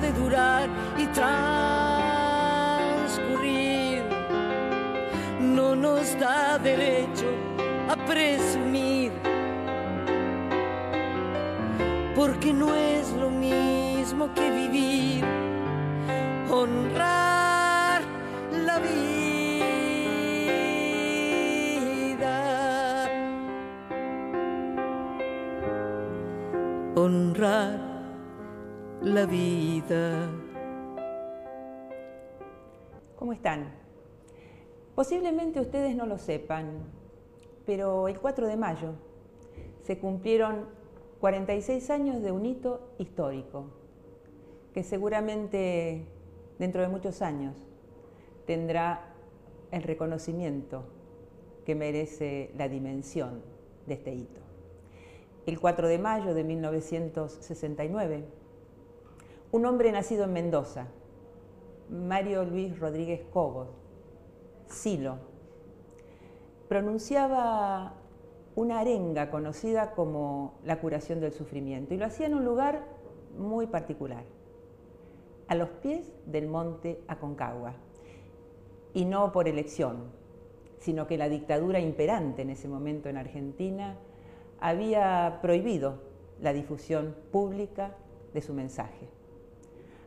de durar y transcurrir no nos da derecho a presumir, porque no es lo mismo que vivir, honrar la vida, honrar la vida. ¿Cómo están? Posiblemente ustedes no lo sepan, pero el 4 de mayo se cumplieron 46 años de un hito histórico, que seguramente dentro de muchos años tendrá el reconocimiento que merece la dimensión de este hito. El 4 de mayo de 1969, un hombre nacido en Mendoza, Mario Luis Rodríguez Cobos, Silo, pronunciaba una arenga conocida como la curación del sufrimiento, y lo hacía en un lugar muy particular, a los pies del monte Aconcagua, y no por elección, sino que la dictadura imperante en ese momento en Argentina había prohibido la difusión pública de su mensaje.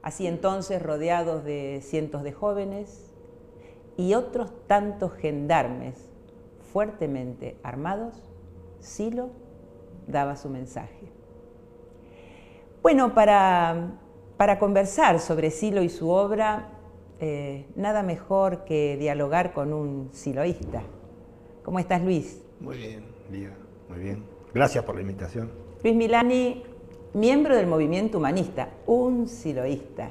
Así entonces, rodeados de cientos de jóvenes y otros tantos gendarmes fuertemente armados, Silo daba su mensaje. Bueno, para conversar sobre Silo y su obra, nada mejor que dialogar con un siloísta. ¿Cómo estás, Luis? Muy bien, Lía, muy bien. Gracias por la invitación. Luis Milani, miembro del movimiento humanista, un siloísta.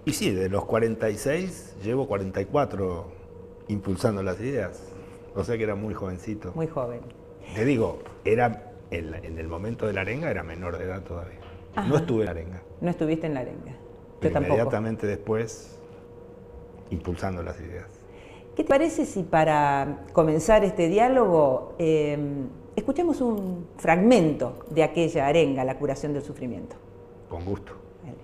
Y sí, de los 46 llevo 44 impulsando las ideas. O sea que era muy jovencito. Muy joven. Te digo, era en el momento de la arenga era menor de edad todavía. Ajá. No estuve en la arenga. No estuviste en la arenga. Pero Yo tampoco. inmediatamente después, impulsando las ideas. ¿Qué te parece si para comenzar este diálogo escuchamos un fragmento de aquella arenga, La curación del sufrimiento? Con gusto. Dale.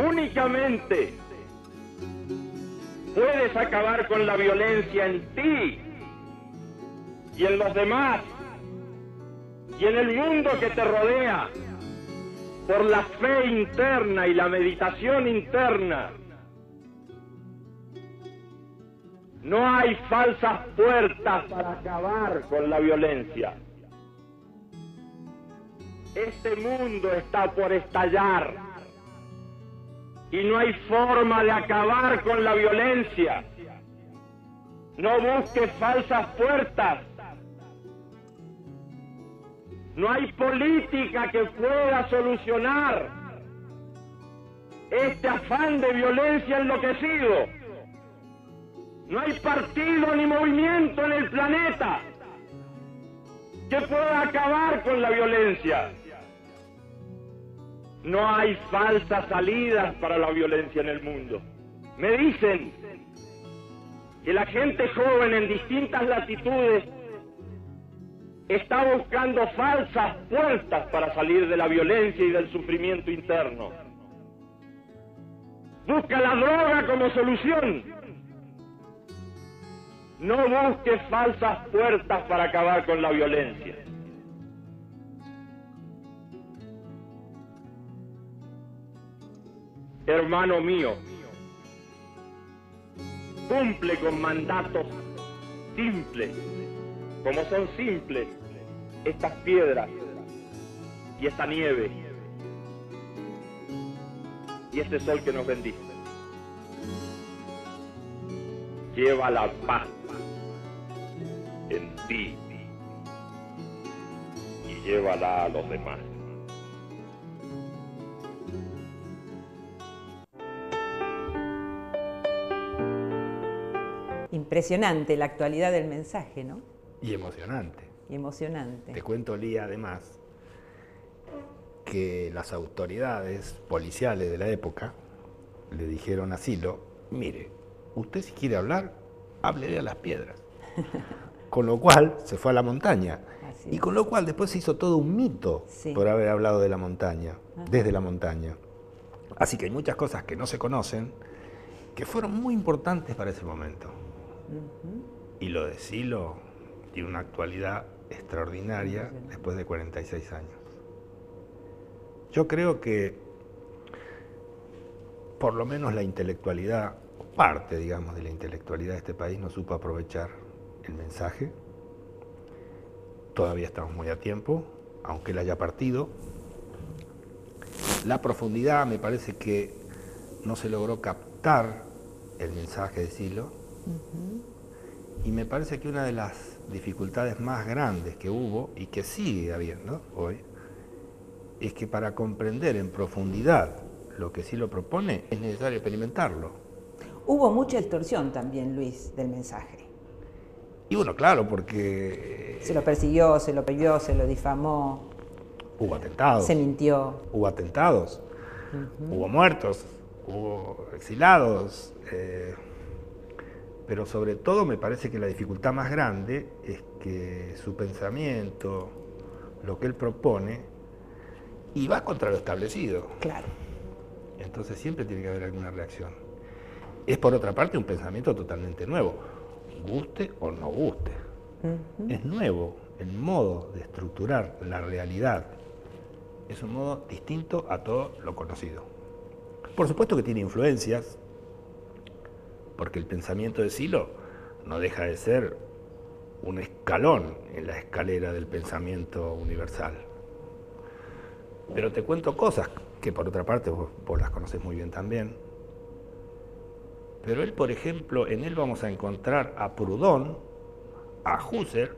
Únicamente puedes acabar con la violencia en ti y en los demás y en el mundo que te rodea por la fe interna y la meditación interna. No hay falsas puertas para acabar con la violencia. Este mundo está por estallar. Y no hay forma de acabar con la violencia. No busques falsas puertas. No hay política que pueda solucionar este afán de violencia enloquecido. No hay partido ni movimiento en el planeta que pueda acabar con la violencia. No hay falsas salidas para la violencia en el mundo. Me dicen que la gente joven en distintas latitudes está buscando falsas puertas para salir de la violencia y del sufrimiento interno. Busca la droga como solución. No busques falsas puertas para acabar con la violencia. Hermano mío, cumple con mandatos simples, como son simples estas piedras y esta nieve y este sol que nos bendice. Lleva la paz en ti y llévala a los demás. Impresionante la actualidad del mensaje, ¿no? Y emocionante. Y emocionante. Te cuento, Lía, además, que las autoridades policiales de la época le dijeron a Silo, mire, usted si quiere hablar, háblele a las piedras. Con lo cual se fue a la montaña. Así Y es. con lo cual después se hizo todo un mito Sí. por haber hablado de la montaña, desde la montaña. Así que hay muchas cosas que no se conocen, que fueron muy importantes para ese momento. Y lo de Silo tiene una actualidad extraordinaria después de 46 años. Yo creo que por lo menos la intelectualidad, parte, digamos, de la intelectualidad de este país no supo aprovechar el mensaje. Todavía estamos muy a tiempo, aunque él haya partido. La profundidad me parece que no se logró captar el mensaje de Silo. Y me parece que una de las dificultades más grandes que hubo y que sigue habiendo hoy es que para comprender en profundidad lo que Silo propone es necesario experimentarlo. Hubo mucha distorsión también, Luis, del mensaje. Y bueno, claro, porque Se lo persiguió, se lo prohibió, se lo difamó, hubo atentados. se mintió. Hubo atentados, hubo muertos, hubo exilados, pero sobre todo me parece que la dificultad más grande es que su pensamiento, lo que él propone, y va contra lo establecido. Claro. Entonces siempre tiene que haber alguna reacción. Es por otra parte un pensamiento totalmente nuevo, guste o no guste. Es nuevo el modo de estructurar la realidad. Es un modo distinto a todo lo conocido. Por supuesto que tiene influencias, porque el pensamiento de Silo no deja de ser un escalón en la escalera del pensamiento universal. Pero te cuento cosas que por otra parte vos las conoces muy bien también. Pero él, por ejemplo, en él vamos a encontrar a Proudhon, a Husserl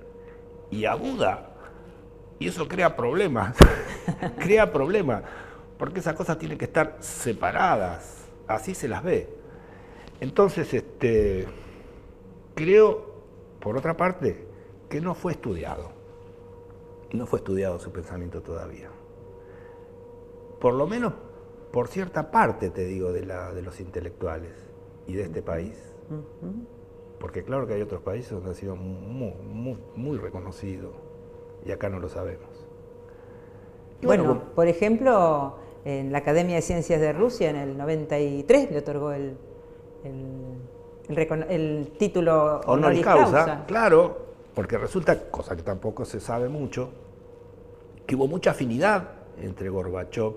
y a Buda. Y eso crea problemas, crea problemas, porque esas cosas tienen que estar separadas, así se las ve. Entonces, creo, por otra parte, que no fue estudiado. No fue estudiado su pensamiento todavía. Por lo menos por cierta parte, te digo, de los intelectuales y de este país. Porque claro que hay otros países donde ha sido muy reconocido y acá no lo sabemos. Y Bueno, por ejemplo, en la Academia de Ciencias de Rusia en el 93 le otorgó el título honoris causa, claro, porque resulta, cosa que tampoco se sabe mucho, que hubo mucha afinidad entre Gorbachov,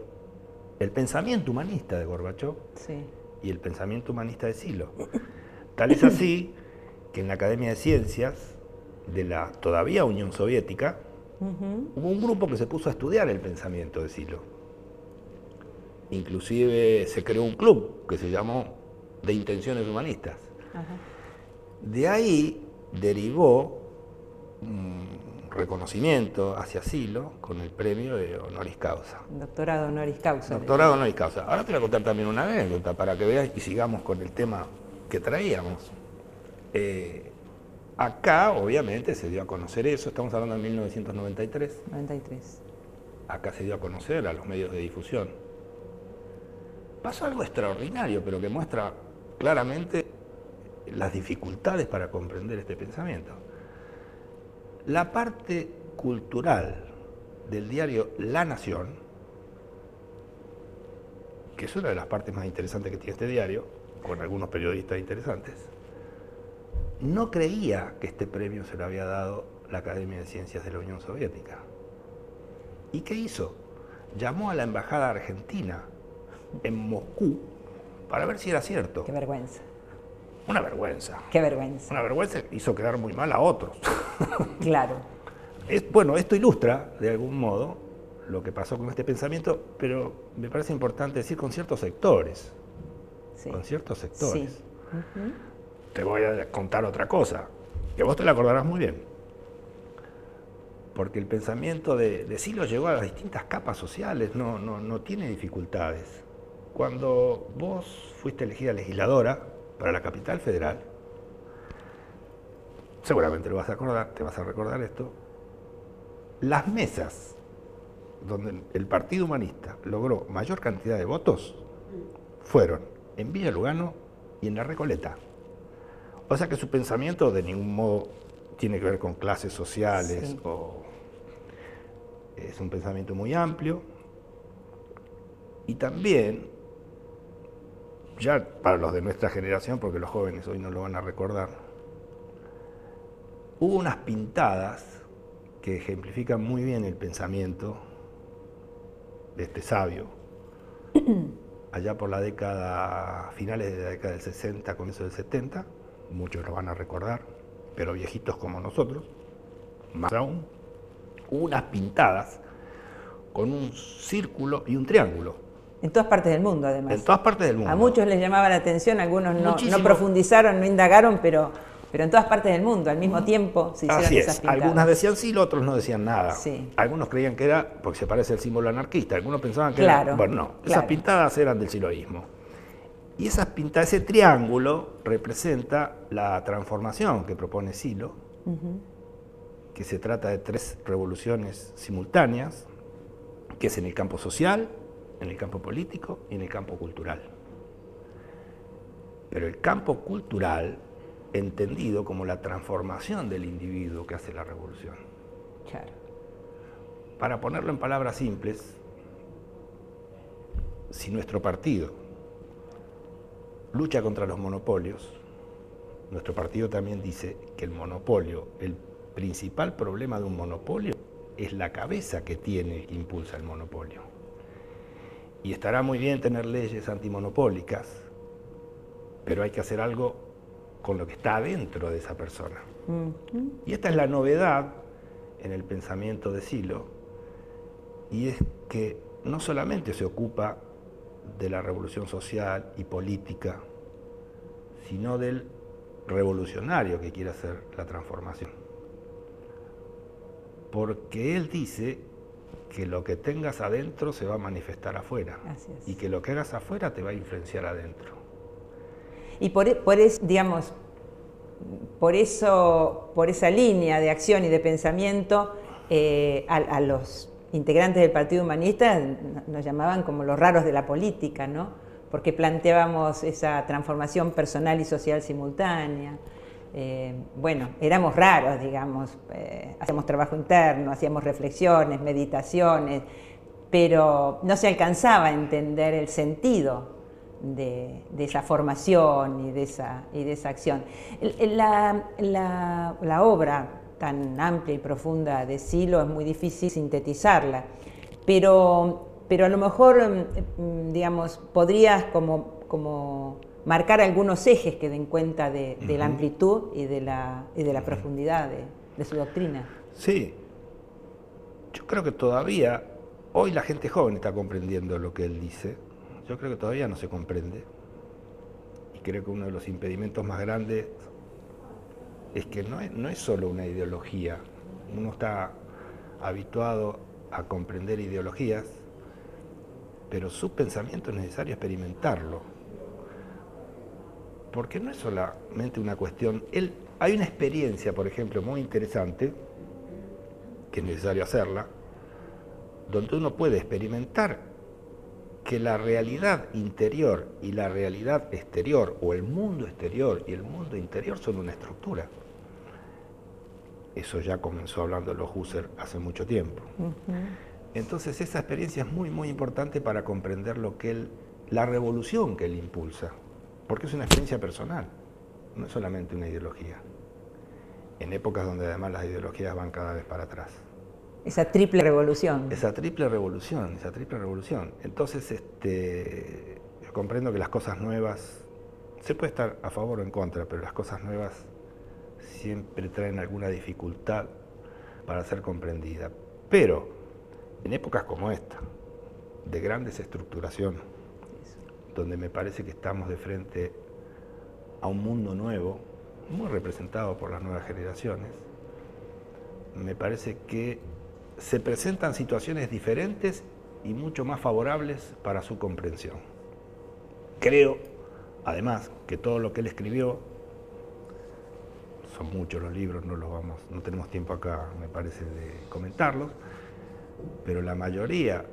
el pensamiento humanista de Gorbachov, Sí. y el pensamiento humanista de Silo. Tal es así que en la Academia de Ciencias de la todavía Unión Soviética hubo un grupo que se puso a estudiar el pensamiento de Silo. Inclusive se creó un club que se llamó de Intenciones Humanistas. De ahí derivó un reconocimiento hacia Silo con el premio de honoris causa. Doctorado honoris causa. Doctorado honoris causa. Ahora te voy a contar también una anécdota para que veas y sigamos con el tema que traíamos. Acá, obviamente, se dio a conocer eso, estamos hablando de 1993. 93. Acá se dio a conocer a los medios de difusión. Pasó algo extraordinario, pero que muestra claramente las dificultades para comprender este pensamiento. La parte cultural del diario La Nación, que es una de las partes más interesantes que tiene este diario, con algunos periodistas interesantes, no creía que este premio se lo había dado la Academia de Ciencias de la Unión Soviética. ¿Y qué hizo? Llamó a la embajada argentina en Moscú para ver si era cierto. Qué vergüenza. Una vergüenza. Qué vergüenza. Una vergüenza que hizo quedar muy mal a otros. Claro. Bueno, esto ilustra, de algún modo, lo que pasó con este pensamiento, pero me parece importante decir con ciertos sectores. Sí. Con ciertos sectores. Sí. Te voy a contar otra cosa, que vos te la acordarás muy bien. Porque el pensamiento de Silo llegó a las distintas capas sociales, no tiene dificultades. Cuando vos fuiste elegida legisladora para la capital federal, seguramente lo vas a acordar, te vas a recordar esto, las mesas donde el Partido Humanista logró mayor cantidad de votos fueron en Villa Lugano y en La Recoleta. O sea que su pensamiento de ningún modo tiene que ver con clases sociales, Sí. Es un pensamiento muy amplio. Y también, ya para los de nuestra generación, porque los jóvenes hoy no lo van a recordar, hubo unas pintadas que ejemplifican muy bien el pensamiento de este sabio, allá por la década, finales de la década del 60, comienzo del 70, muchos lo van a recordar, pero viejitos como nosotros, más aún, hubo unas pintadas con un círculo y un triángulo. En todas partes del mundo, además. En todas partes del mundo. A muchos les llamaba la atención, algunos no Muchísimo. profundizaron, no indagaron, pero en todas partes del mundo, al mismo tiempo, se hicieron Así esas es, pintadas. algunas decían sí, otros no decían nada. Sí. Algunos creían que era porque se parece al símbolo anarquista, algunos pensaban que Claro, era... Bueno, no, esas claro. pintadas eran del siloísmo. Y esas pintadas, ese triángulo representa la transformación que propone Silo, que se trata de 3 revoluciones simultáneas, que es en el campo social, en el campo político y en el campo cultural. Pero el campo cultural entendido como la transformación del individuo que hace la revolución. Claro. Para ponerlo en palabras simples, si nuestro partido lucha contra los monopolios, nuestro partido también dice que el monopolio, el principal problema de un monopolio es la cabeza que tiene que impulsa el monopolio. Y estará muy bien tener leyes antimonopólicas, pero hay que hacer algo con lo que está adentro de esa persona. Y esta es la novedad en el pensamiento de Silo, y es que no solamente se ocupa de la revolución social y política, sino del revolucionario que quiere hacer la transformación. Porque él dice que lo que tengas adentro se va a manifestar afuera, Así es. y que lo que hagas afuera te va a influenciar adentro. Y por esa línea de acción y de pensamiento, a los integrantes del Partido Humanista nos llamaban como los raros de la política, ¿no? Porque planteábamos esa transformación personal y social simultánea. Bueno, éramos raros, digamos, hacíamos trabajo interno, hacíamos reflexiones, meditaciones, pero no se alcanzaba a entender el sentido de esa formación y de esa acción. La obra tan amplia y profunda de Silo es muy difícil sintetizarla, pero a lo mejor, digamos, podrías como marcar algunos ejes que den cuenta de la amplitud y de la profundidad de su doctrina. Sí, yo creo que todavía, hoy la gente joven está comprendiendo lo que él dice. Yo creo que todavía no se comprende, y creo que uno de los impedimentos más grandes es que no es solo una ideología. Uno está habituado a comprender ideologías, pero su pensamiento es necesario experimentarlo, porque no es solamente una cuestión. Hay una experiencia, por ejemplo, muy interesante, que es necesario hacerla, donde uno puede experimentar que la realidad interior y la realidad exterior, o el mundo exterior y el mundo interior, son una estructura. Eso ya comenzó hablando los Husserl hace mucho tiempo. Entonces esa experiencia es muy, muy importante para comprender la revolución que él impulsa, porque es una experiencia personal, no es solamente una ideología, en épocas donde además las ideologías van cada vez para atrás. Esa triple revolución. Esa triple revolución. Entonces, yo comprendo que las cosas nuevas, se puede estar a favor o en contra, pero las cosas nuevas siempre traen alguna dificultad para ser comprendida. Pero, en épocas como esta, de gran desestructuración, donde me parece que estamos de frente a un mundo nuevo, muy representado por las nuevas generaciones, me parece que se presentan situaciones diferentes y mucho más favorables para su comprensión. Creo, además, que todo lo que él escribió, son muchos los libros, no tenemos tiempo acá, me parece, de comentarlos, pero la mayoría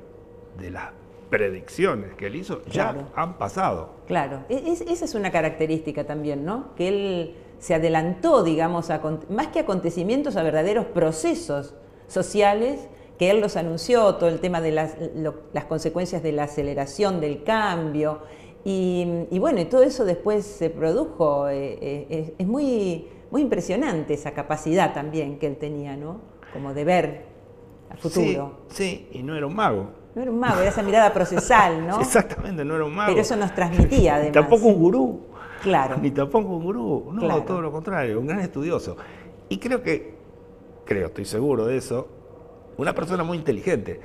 de las predicciones que él hizo ya Claro. han pasado. Claro, esa es una característica también, ¿no? Que él se adelantó, digamos, más que acontecimientos, a verdaderos procesos sociales, que él los anunció, todo el tema de las consecuencias de la aceleración del cambio, y bueno, y todo eso después se produjo. Es muy, muy impresionante esa capacidad también que él tenía, ¿no? Como de ver al futuro. Sí, y no era un mago. No era un mago, era esa mirada procesal, ¿no? Exactamente, no era un mago. Pero eso nos transmitía, además. Tampoco un gurú. Claro. Ni tampoco un gurú. No, Claro. todo lo contrario, un gran estudioso. Y estoy seguro de eso, una persona muy inteligente,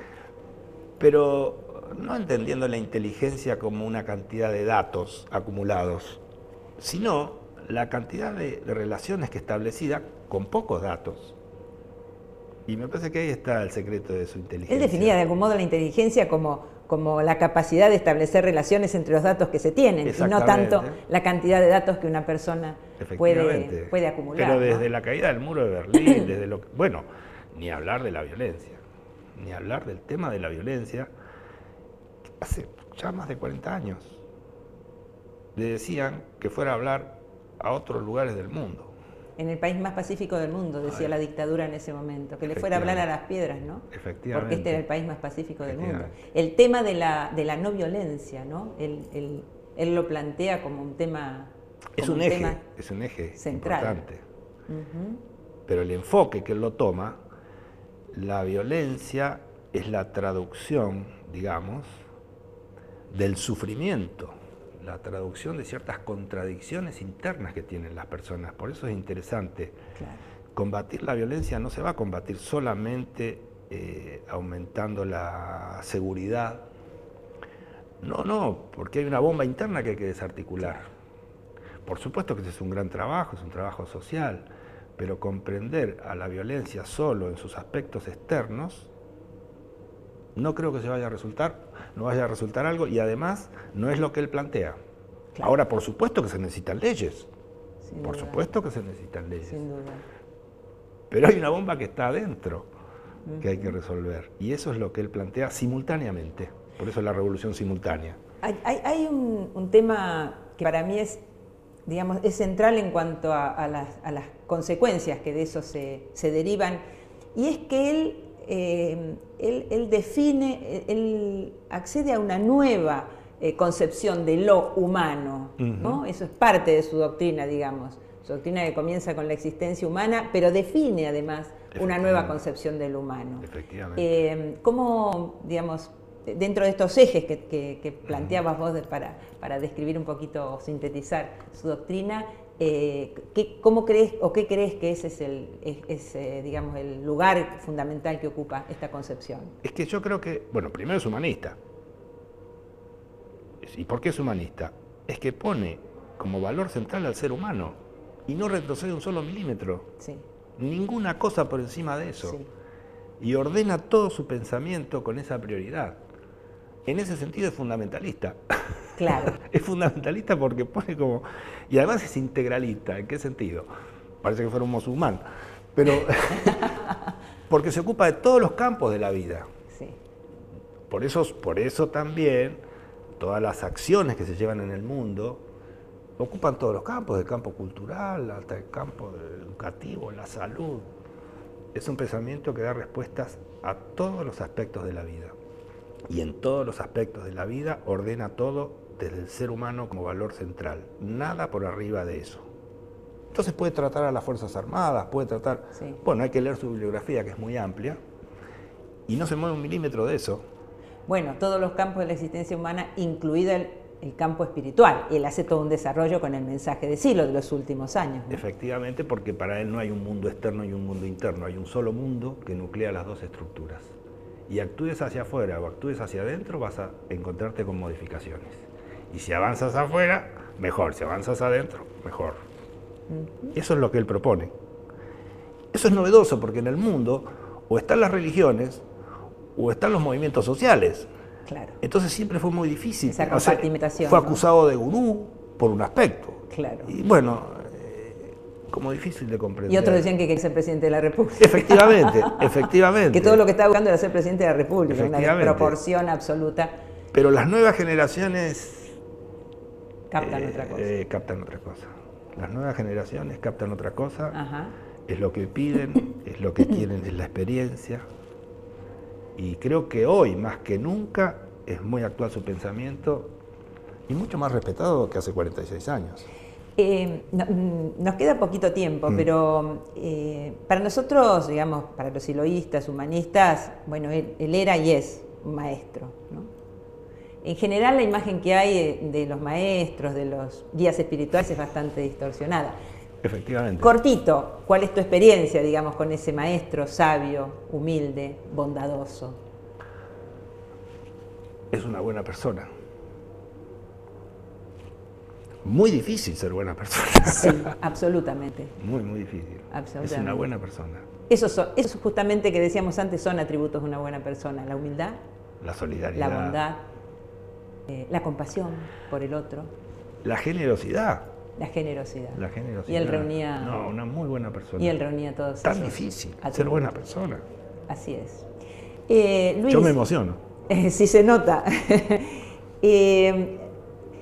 pero no entendiendo la inteligencia como una cantidad de datos acumulados, sino la cantidad de relaciones que establecida con pocos datos. Y me parece que ahí está el secreto de su inteligencia. Él definía de algún modo la inteligencia como la capacidad de establecer relaciones entre los datos que se tienen, y no tanto la cantidad de datos que una persona puede acumular. Pero desde ¿no? la caída del muro de Berlín, bueno, ni hablar de la violencia, ni hablar del tema de la violencia, hace ya más de 40 años le decían que fuera a hablar a otros lugares del mundo. En el país más pacífico del mundo, decía la dictadura en ese momento, que le fuera a hablar a las piedras, ¿no? Efectivamente. Porque este era el país más pacífico del mundo. El tema de la no violencia, ¿no? Él lo plantea como un tema... Es un eje central. Importante. Pero el enfoque que él lo toma, la violencia es la traducción, digamos, del sufrimiento, la traducción de ciertas contradicciones internas que tienen las personas. Por eso es interesante. Claro. Combatir la violencia no se va a combatir solamente aumentando la seguridad. No, porque hay una bomba interna que hay que desarticular. Por supuesto que ese es un gran trabajo, es un trabajo social, pero comprender a la violencia solo en sus aspectos externos, no creo que no vaya a resultar algo, y además no es lo que él plantea. Claro. Ahora, por supuesto que se necesitan leyes. Por supuesto que se necesitan leyes. Sin duda. Pero hay una bomba que está adentro que hay que resolver. Y eso es lo que él plantea simultáneamente. Por eso es la revolución simultánea. Hay un tema que para mí es, digamos, es central en cuanto a las consecuencias que de eso se derivan, y es que él define, él accede a una nueva concepción de lo humano, ¿no? Eso es parte de su doctrina, digamos. Su doctrina que comienza con la existencia humana, pero define además una nueva concepción del humano. Efectivamente. ¿Cómo, digamos, dentro de estos ejes que planteabas vos para describir un poquito o sintetizar su doctrina, ¿cómo crees o qué crees que ese es digamos, el lugar fundamental que ocupa esta concepción? Es que yo creo que, bueno, primero es humanista. ¿Y por qué es humanista? Es que pone como valor central al ser humano y no retrocede un solo milímetro. Sí. Ninguna cosa por encima de eso. Sí. Y ordena todo su pensamiento con esa prioridad. En ese sentido es fundamentalista. Claro. Es fundamentalista porque pone como... Y además es integralista. ¿En qué sentido? Parece que fuera un musulmán. Pero... porque se ocupa de todos los campos de la vida. Sí. Por eso también todas las acciones que se llevan en el mundo ocupan todos los campos, del campo cultural hasta el campo educativo, la salud. Es un pensamiento que da respuestas a todos los aspectos de la vida. Y en todos los aspectos de la vida ordena todo desde el ser humano como valor central. Nada por arriba de eso. Entonces puede tratar a las Fuerzas Armadas, puede tratar... Sí. Bueno, hay que leer su bibliografía, que es muy amplia, y no se mueve un milímetro de eso. Bueno, todos los campos de la existencia humana, incluido el campo espiritual. Y él hace todo un desarrollo con el mensaje de Silo de los últimos años, ¿no? Efectivamente, porque para él no hay un mundo externo y un mundo interno, hay un solo mundo que nuclea las dos estructuras. Y actúes hacia afuera o actúes hacia adentro, vas a encontrarte con modificaciones. Y si avanzas afuera, mejor. Si avanzas adentro, mejor. Eso es lo que él propone. Eso es novedoso porque en el mundo o están las religiones o están los movimientos sociales. Claro. Entonces siempre fue muy difícil. Esa compartimentación, fue ¿no? acusado de gurú por un aspecto. Claro. Y bueno, como difícil de comprender. Y otros decían que quería ser presidente de la República. Efectivamente, efectivamente. Que todo lo que estaba buscando era ser presidente de la República, una Efectivamente. desproporción absoluta. Pero las nuevas generaciones Captan otra cosa. Captan otra cosa. Las nuevas generaciones captan otra cosa. Ajá. Es lo que piden, es lo que quieren, es la experiencia. Y creo que hoy, más que nunca, es muy actual su pensamiento y mucho más respetado que hace 46 años. Nos queda poquito tiempo, pero para nosotros, digamos, para los siloístas, humanistas, bueno, él era y es un maestro, ¿no? En general la imagen que hay de los maestros, de los guías espirituales es bastante distorsionada. Efectivamente. Cortito, ¿cuál es tu experiencia, digamos, con ese maestro sabio, humilde, bondadoso? Es una buena persona. Muy difícil ser buena persona. Sí, absolutamente. Muy, muy difícil. Absolutamente. Es una buena persona. Esos justamente que decíamos antes son atributos de una buena persona: la humildad, La solidaridad. la bondad, la compasión por el otro, La generosidad. la generosidad. La generosidad. Y él reunía. No, una muy buena persona. Y él reunía todos Tan esos difícil atributos. ser buena persona. Así es. Luis, Yo me emociono. Sí se nota.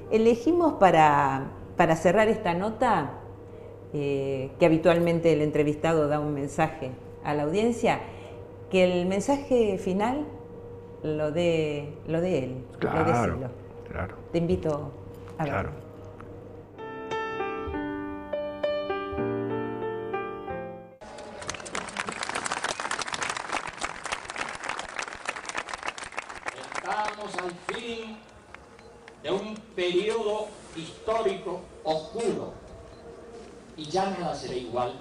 Elegimos para cerrar esta nota, que habitualmente el entrevistado da un mensaje a la audiencia, que el mensaje final lo dé él. Claro, lo dé Silo. claro. Te invito a verlo. Claro. Estamos al fin de un periodo histórico oscuro y ya nada será igual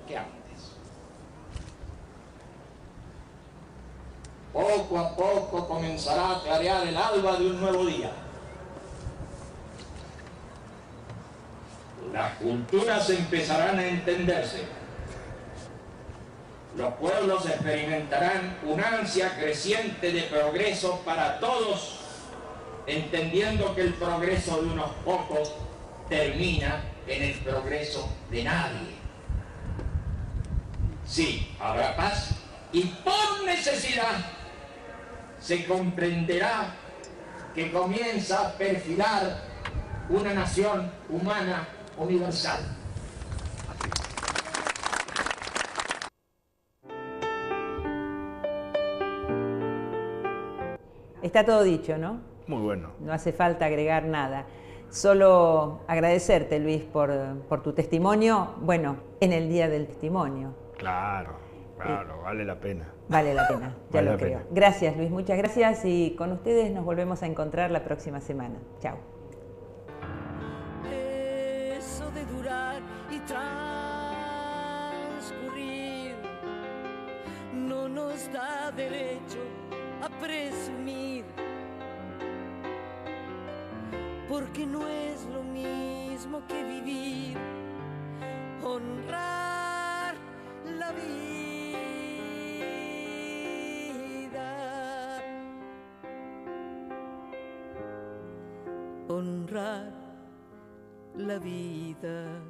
que antes. Poco a poco comenzará a clarear el alba de un nuevo día. Las culturas empezarán a entenderse. Los pueblos experimentarán una ansia creciente de progreso para todos, entendiendo que el progreso de unos pocos termina en el progreso de nadie. Sí, habrá paz y por necesidad se comprenderá que comienza a perfilar una nación humana universal. Está todo dicho, ¿no? Muy bueno. No hace falta agregar nada. Solo agradecerte, Luis, por tu testimonio, bueno, en el Día del Testimonio. Claro, vale la pena. Vale la pena, ya Vale lo la creo. pena. Gracias, Luis, muchas gracias, y con ustedes nos volvemos a encontrar la próxima semana. Chao. Eso de durar y transcurrir no nos da derecho a presumir, porque no es lo mismo que vivir, honrar la vida, honrar la vida.